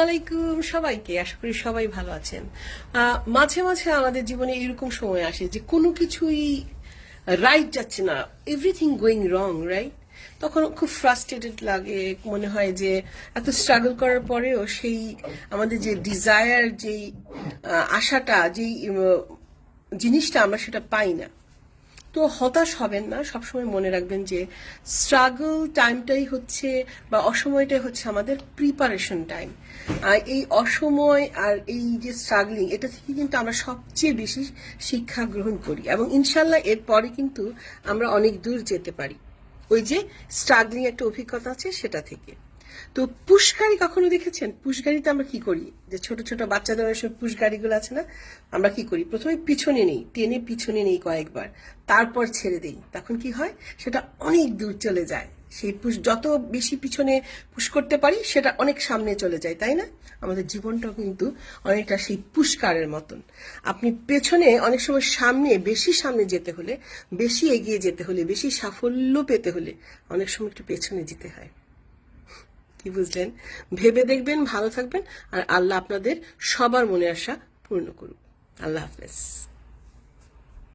আলাইকুম সবাইকে, আশা করি সবাই ভালো আছেন। মাঝে মাঝে আমাদের জীবনে এরকম সময় আসে যে কোনো কিছুই রাইট যাচ্ছে না, এভরিথিং গোয়িং রং, রাইট? তখন খুব ফ্রাস্ট্রেটেড লাগে, মনে হয় যে এত স্ট্রাগল করার পরেও সেই আমাদের যে ডিজায়ার, যেই আশাটা, যেই জিনিসটা আমরা সেটা পাই না। তো হতাশ হবেন না, সবসময় মনে রাখবেন যে স্ট্রাগল টাইমটাই হচ্ছে বা অসময়টাই হচ্ছে আমাদের প্রিপারেশন টাইম। এই অসময় আর এই যে স্ট্রাগলিং, এটা থেকে কিন্তু আমরা সবচেয়ে বেশি শিক্ষা গ্রহণ করি এবং ইনশাল্লাহ এরপরে কিন্তু আমরা অনেক দূর যেতে পারি। ওই যে স্ট্রাগলিং একটা অভিজ্ঞতা আছে সেটা থেকে। তো পুশগাড়ি কখনো দেখেছেন? পুশগাড়িতে আমরা কি করি, যে ছোট ছোট বাচ্চাদের সব পুশগাড়িগুলো আছে না, আমরা কি করি, প্রথমে পিছনে নেই, টেনে পিছনে নেই কয়েকবার, তারপর ছেড়ে দেই। তখন কি হয়, সেটা অনেক দূর চলে যায়। সেই পুশ যত বেশি পিছনে পুশ করতে পারি সেটা অনেক সামনে চলে যায়, তাই না? আমাদের জীবনটাও কিন্তু অনেকটা সেই পুশকারের মতন। আপনি পেছনে অনেক সময় সামনে, বেশি সামনে যেতে হলে, বেশি এগিয়ে যেতে হলে, বেশি সাফল্য পেতে হলে অনেক সময় একটু পেছনে যেতে হয়। কি বুঝলেন? ভেবে দেখবেন, ভালো থাকবেন, আর আল্লাহ আপনাদের সবার মনে আশা পূর্ণ করুক। আল্লাহ হাফেজ।